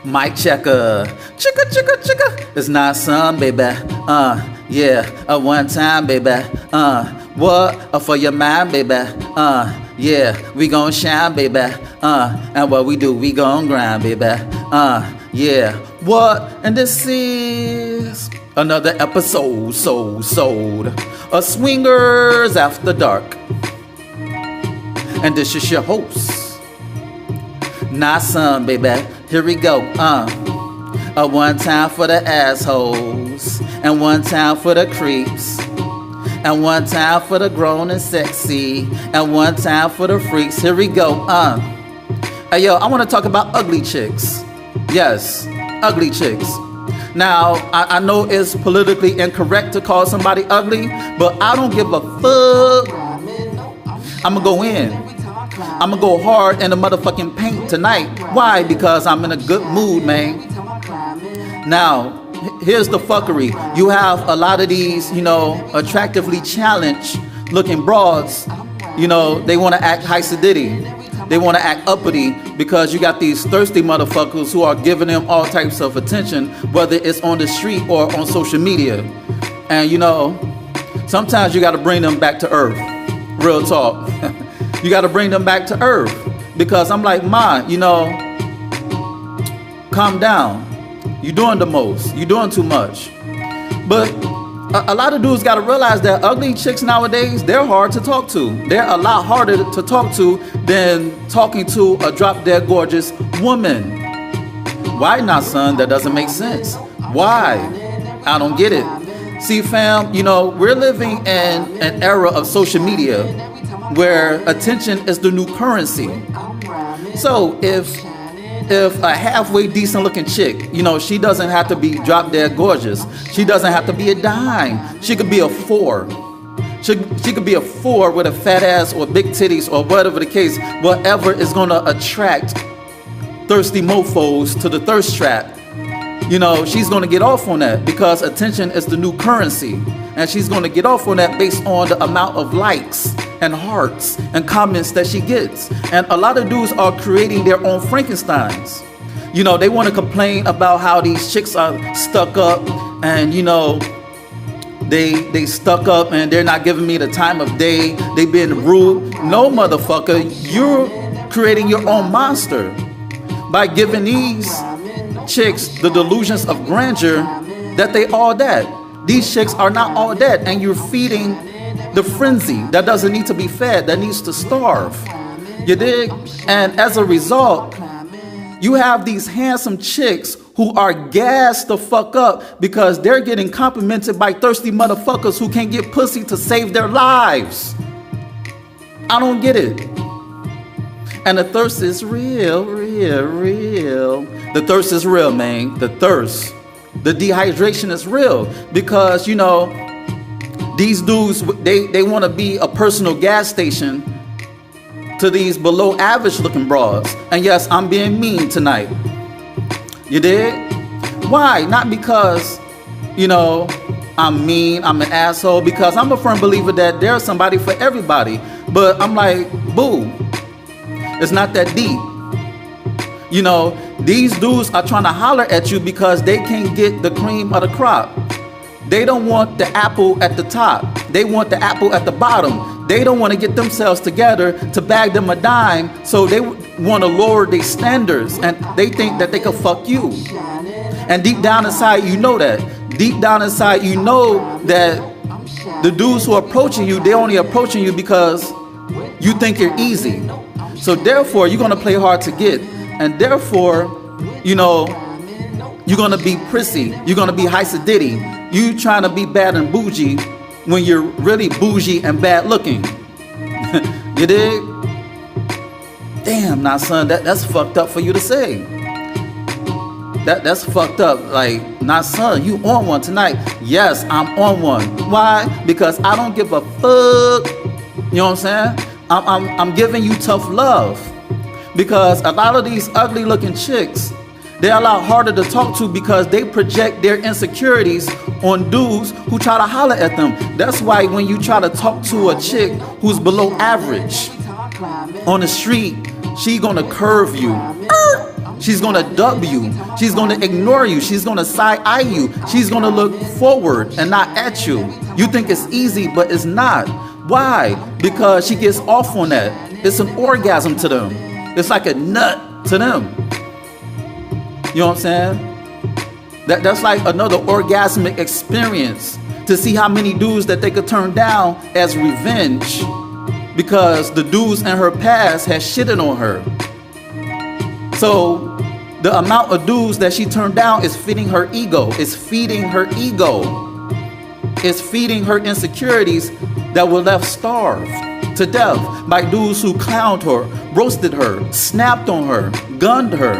Mic checker. Chicka, chicka, chicka. It's not some, baby. Yeah. One time, baby. What? For your mind, baby. Yeah. We gon' shine, baby. And what we do, we gon' grind, baby. Yeah. What? And this is another episode, sold. A Swingers After Dark. And this is your host. Not some, baby. Here we go. One time for the assholes, and one time for the creeps, and one time for the grown and sexy, and one time for the freaks. Here we go. Hey yo, I want to talk about ugly chicks. Yes, ugly chicks. Now, I know it's politically incorrect to call somebody ugly, but I don't give a fuck. I'ma go in. I'ma go hard in the motherfucking paint tonight. Why? Because I'm in a good mood, man. Now, here's the fuckery. You have a lot of these, attractively challenged looking broads. They want to act high sedity. They want to act uppity because you got these thirsty motherfuckers who are giving them all types of attention, whether it's on the street or on social media. And sometimes you got to bring them back to earth. Real talk. You got to bring them back to earth because I'm like, Ma, calm down. You're doing the most. You're doing too much. But a lot of dudes got to realize that ugly chicks nowadays, they're hard to talk to. They're a lot harder to talk to than talking to a drop-dead gorgeous woman. Why not, son? That doesn't make sense. Why? I don't get it. See, fam, we're living in an era of social media where attention is the new currency. So if a halfway decent looking chick, she doesn't have to be drop dead gorgeous. She doesn't have to be a dime. She could be a 4. She could be a 4 with a fat ass or big titties or whatever the case. Whatever is going to attract thirsty mofos to the thirst trap. She's going to get off on that because attention is the new currency. And she's going to get off on that based on the amount of likes and hearts and comments that she gets. And a lot of dudes are creating their own Frankensteins. They want to complain about how these chicks are stuck up and, they stuck up and they're not giving me the time of day. They been rude. No, motherfucker, you're creating your own monster by giving these chicks the delusions of grandeur that they all that. These chicks are not all that, and you're feeding the frenzy that doesn't need to be fed, that needs to starve. You dig? And as a result, you have these handsome chicks who are gassed the fuck up because they're getting complimented by thirsty motherfuckers who can't get pussy to save their lives. I don't get it. And the thirst is real. The thirst is real, man. The thirst. The dehydration is real because, these dudes, they want to be a personal gas station to these below average looking broads. And yes, I'm being mean tonight. You dig? Why? Not because, I'm mean, I'm an asshole, because I'm a firm believer that there's somebody for everybody. But I'm like, boo, it's not that deep. These dudes are trying to holler at you because they can't get the cream of the crop. They don't want the apple at the top. They want the apple at the bottom. They don't want to get themselves together to bag them a dime, so they want to lower their standards, and they think that they can fuck you. And deep down inside, you know that. Deep down inside, you know that the dudes who are approaching you, they're only approaching you because you think you're easy. So therefore, you're going to play hard to get. And therefore, you're going to be prissy. You're going to be high sedity. You trying to be bad and bougie when you're really bougie and bad looking. You dig? Damn, now son, that's fucked up for you to say. That's fucked up. Like, nah, son, you on one tonight. Yes, I'm on one. Why? Because I don't give a fuck. You know what I'm saying? I'm giving you tough love. Because a lot of these ugly looking chicks, they're a lot harder to talk to because they project their insecurities on dudes who try to holler at them. That's why when you try to talk to a chick who's below average on the street, she gonna curve you. She's gonna dub you. She's gonna ignore you. She's gonna side-eye you. She's gonna look forward and not at you. You think it's easy, but it's not. Why? Because she gets off on that. It's an orgasm to them. It's like a nut to them. You know what I'm saying? That's like another orgasmic experience to see how many dudes that they could turn down as revenge because the dudes in her past had shitted on her. So the amount of dudes that she turned down is feeding her ego. It's feeding her ego. It's feeding her insecurities that were left starved to death by dudes who clowned her, roasted her, snapped on her, gunned her.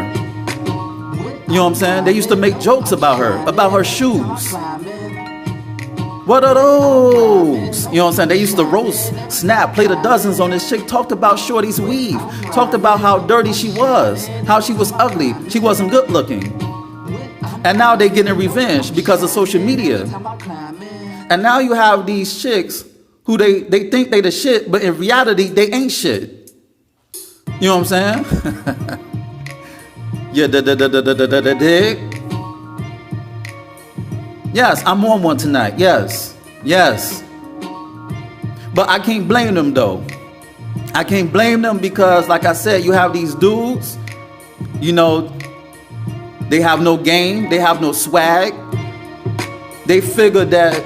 You know what I'm saying? They used to make jokes about her shoes. What are those? You know what I'm saying? They used to roast, snap, play the dozens on this chick, talked about Shorty's weave, talked about how dirty she was, how she was ugly, she wasn't good looking. And now they're getting revenge because of social media. And now you have these chicks who they think they the shit, but in reality, they ain't shit. You know what I'm saying? Yeah, dig. Yes, I'm on one tonight. Yes. But I can't blame them though. I can't blame them because, like I said, you have these dudes, you know, they have no game, they have no swag. They figure that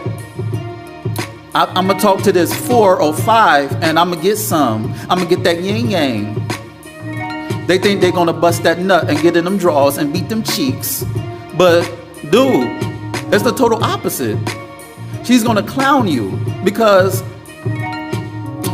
I'm gonna talk to this 4 or 5 and I'm gonna get some. I'm gonna get that yin yang. They think they're gonna bust that nut and get in them drawers and beat them cheeks. But dude, it's the total opposite. She's gonna clown you because,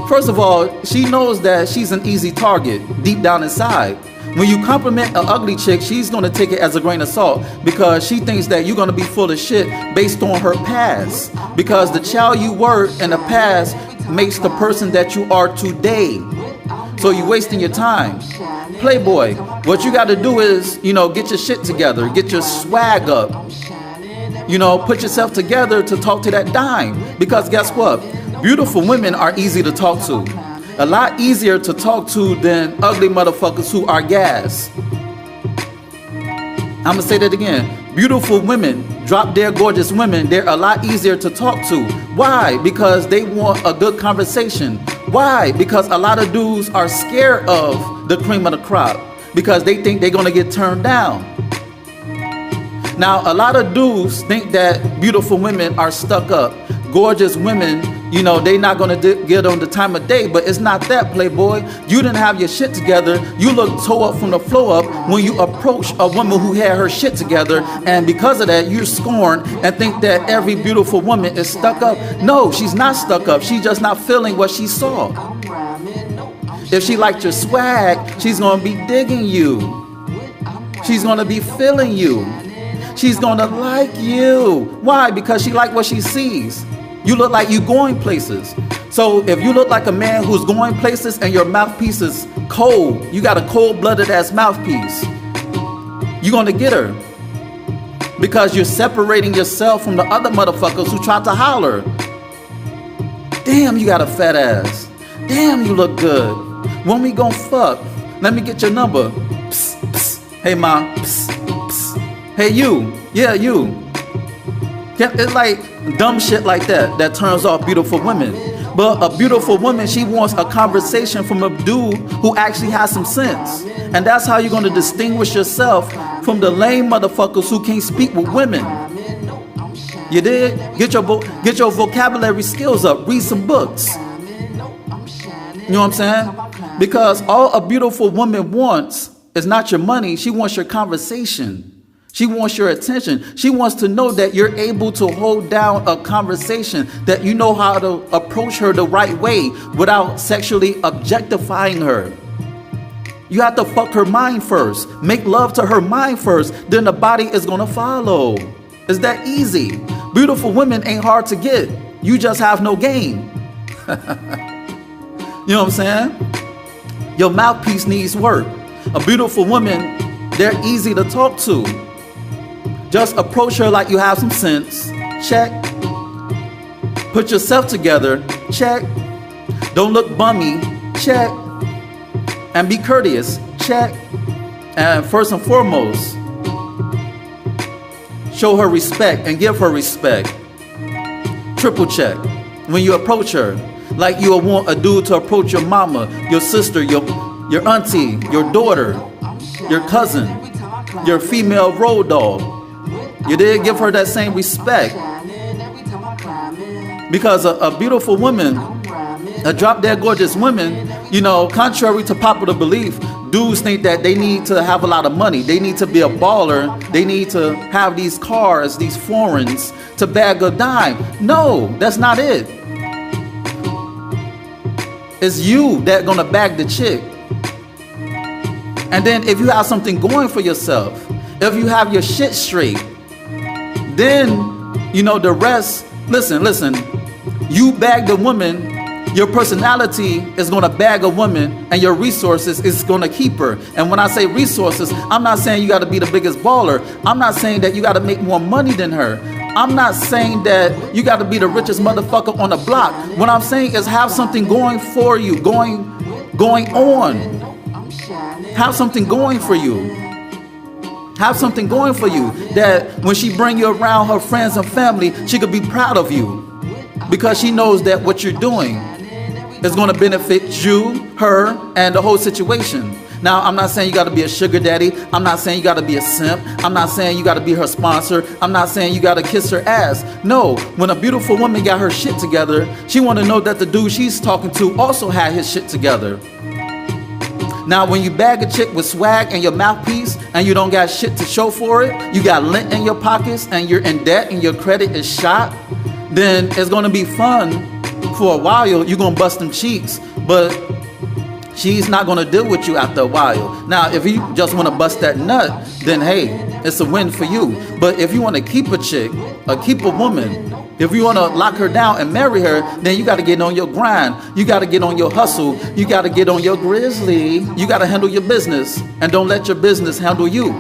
first of all, she knows that she's an easy target deep down inside. When you compliment an ugly chick, she's gonna take it as a grain of salt because she thinks that you're gonna be full of shit based on her past. Because the child you were in the past makes the person that you are today. So you're wasting your time. Playboy, what you gotta do is, you know, get your shit together, get your swag up. You know, put yourself together to talk to that dime. Because guess what? Beautiful women are easy to talk to. A lot easier to talk to than ugly motherfuckers who are gas. I'm gonna say that again. Beautiful women, drop dead gorgeous women, they're a lot easier to talk to. Why? Because they want a good conversation. Why? Because a lot of dudes are scared of the cream of the crop because they think they're gonna get turned down. Now, a lot of dudes think that beautiful women are stuck up. Gorgeous women, you know, they not gonna get on the time of day, but it's not that, Playboy. You didn't have your shit together. You look toe up from the floor up when you approach a woman who had her shit together, and because of that, you scorn and think that every beautiful woman is stuck up. No, she's not stuck up. She's just not feeling what she saw. If she liked your swag, she's gonna be digging you. She's gonna be feeling you. She's gonna like you. Why? Because she like what she sees. You look like you going places. So if you look like a man who's going places and your mouthpiece is cold, you got a cold-blooded ass mouthpiece, you're gonna get her. Because you're separating yourself from the other motherfuckers who tried to holler. Damn, you got a fat ass. Damn, you look good. When we gon' fuck? Let me get your number. Psst, psst. Hey, ma. Psst, psst. Hey, you. Yeah, you. It's like dumb shit like that turns off beautiful women. But a beautiful woman, she wants a conversation from a dude who actually has some sense. And that's how you're gonna distinguish yourself from the lame motherfuckers who can't speak with women. You did? Get your vocabulary skills up. Read some books. You know what I'm saying? Because all a beautiful woman wants is not your money. She wants your conversation. She wants your attention. She wants to know that you're able to hold down a conversation, that you know how to approach her the right way without sexually objectifying her. You have to fuck her mind first. Make love to her mind first. Then the body is going to follow. It's that easy. Beautiful women ain't hard to get. You just have no game. You know what I'm saying? Your mouthpiece needs work. A beautiful woman, they're easy to talk to. Just approach her like you have some sense. Check. Put yourself together. Check. Don't look bummy. Check. And be courteous. Check. And first and foremost, show her respect and give her respect. Triple check when you approach her. Like you would want a dude to approach your mama, your sister, your auntie, your daughter, your cousin, your female road dog. You did give her that same respect. Because a beautiful woman, a drop dead gorgeous woman, you know, contrary to popular belief, dudes think that they need to have a lot of money. They need to be a baller. They need to have these cars, these foreigns to bag a dime. No, that's not it. It's you that gonna bag the chick. And then if you have something going for yourself, if you have your shit straight, then, you know, the rest, listen, you bag the woman, your personality is gonna bag a woman, and your resources is gonna keep her. And when I say resources, I'm not saying you gotta be the biggest baller. I'm not saying that you gotta make more money than her. I'm not saying that you gotta be the richest motherfucker on the block. What I'm saying is have something going for you, going on. Have something going for you. Have something going for you that when she bring you around her friends and family, she could be proud of you because she knows that what you're doing is going to benefit you, her, and the whole situation. Now, I'm not saying you got to be a sugar daddy. I'm not saying you got to be a simp. I'm not saying you got to be her sponsor. I'm not saying you got to kiss her ass. No, when a beautiful woman got her shit together, she want to know that the dude she's talking to also had his shit together. Now, when you bag a chick with swag and your mouthpiece and you don't got shit to show for it, you got lint in your pockets and you're in debt and your credit is shot, then it's going to be fun for a while. You're going to bust them cheeks, but she's not going to deal with you after a while. Now, if you just want to bust that nut, then hey, it's a win for you. But if you want to keep a chick or keep a woman, if you want to lock her down and marry her, then you got to get on your grind. You got to get on your hustle. You got to get on your grizzly. You got to handle your business and don't let your business handle you.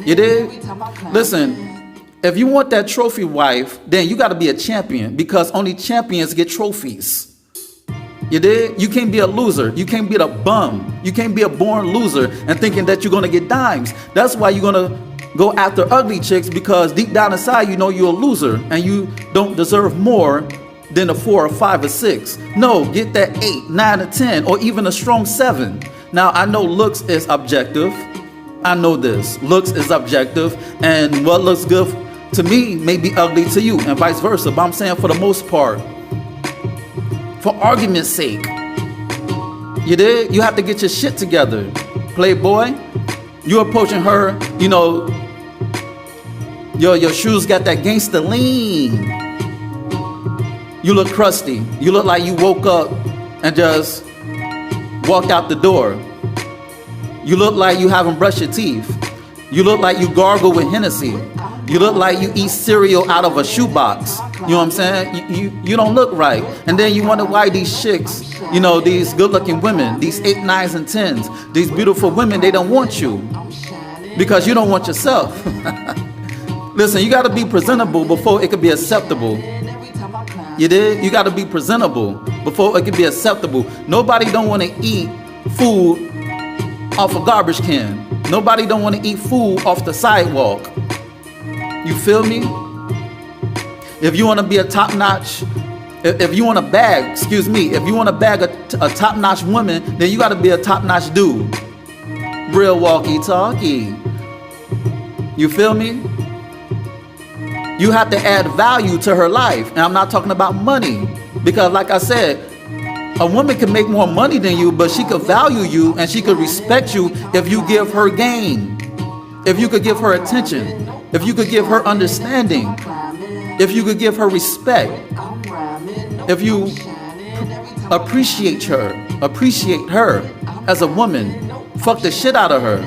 You did? Listen, if you want that trophy wife, then you got to be a champion because only champions get trophies. You did? You can't be a loser. You can't be a bum. You can't be a born loser and thinking that you're going to get dimes. That's why you're going to go after ugly chicks, because deep down inside you know you're a loser and you don't deserve more than a 4 or 5 or 6. No, get that 8, 9 or 10 or even a strong 7. Now I know looks is objective. I know this. Looks is objective, and what looks good to me may be ugly to you and vice versa. But I'm saying for the most part, for argument's sake, you did? You have to get your shit together. Playboy, you're approaching her, you know, your shoes got that gangster lean. You look crusty. You look like you woke up and just walked out the door. You look like you haven't brushed your teeth. You look like you gargle with Hennessy. You look like you eat cereal out of a shoebox. You know what I'm saying? You don't look right. And then you wonder why these chicks, you know, these good-looking women, these 8, 9s, and 10s, these beautiful women, they don't want you because you don't want yourself. Listen, you got to be presentable before it could be acceptable. You did? You got to be presentable before it could be acceptable. Nobody don't want to eat food off a garbage can. Nobody don't want to eat food off the sidewalk. You feel me? If you want to be a top-notch, if you want to bag, if you want to bag a top-notch woman, then you got to be a top-notch dude. Real walkie-talkie. You feel me? You have to add value to her life. And I'm not talking about money. Because like I said, a woman can make more money than you, but she could value you and she could respect you if you give her game. If you could give her attention. If you could give her understanding. If you could give her respect. If you appreciate her as a woman. Fuck the shit out of her.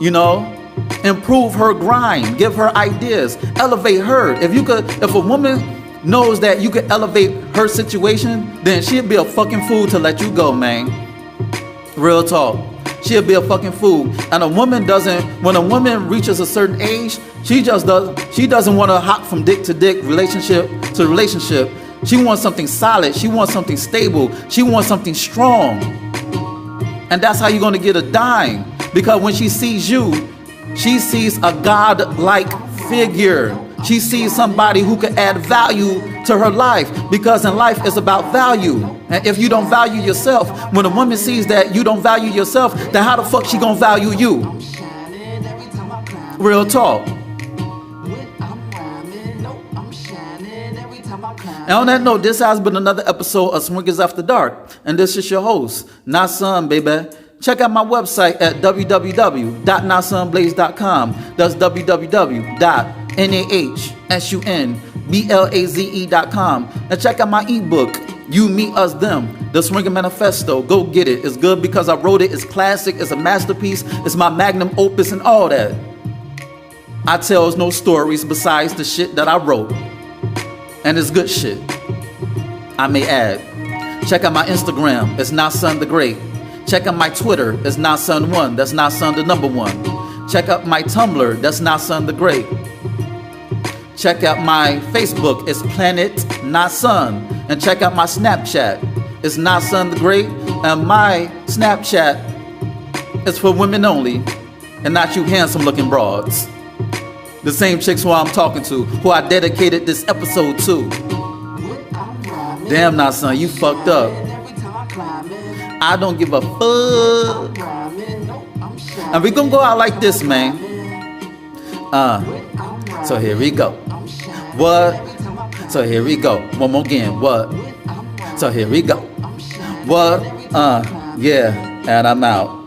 You know? Improve her grind, give her ideas, elevate her. If a woman knows that you can elevate her situation, then she'll be a fucking fool to let you go, man. Real talk. She'll be a fucking fool. And when a woman reaches a certain age, she doesn't want to hop from dick to dick, relationship to relationship. She wants something solid. She wants something stable. She wants something strong. And that's how you're gonna get a dime. Because when she sees you, she sees a God-like figure. She sees somebody who can add value to her life, because in life it's about value. And if you don't value yourself, when a woman sees that you don't value yourself, then how the fuck she gonna value you? Real talk. And on that note, this has been another episode of Swingers After Dark. And this is your host, Nasun, baby. Check out my website at www.nasunblaze.com. That's www.nahsunblaze.com. And check out my ebook, You, Me, Us, Them, The Swinger Manifesto. Go get it. It's good because I wrote it. It's classic. It's a masterpiece. It's my magnum opus and all that. I tell no stories besides the shit that I wrote. And it's good shit, I may add. Check out my Instagram. It's Nasun the Great. Check out my Twitter. It's Nasun1. That's Nasun the number 1. Check out my Tumblr. That's Nasun the Great. Check out my Facebook. It's Planet Nasun. And check out my Snapchat. It's Nasun the Great. And my Snapchat is for women only, and not you handsome looking broads. The same chicks who I'm talking to, who I dedicated this episode to. Damn, Nasun, you fucked up. I don't give a fuck. And we gonna go out like this, man. So here we go. What? So here we go. One more again. What? So here we go. What? Yeah. And I'm out.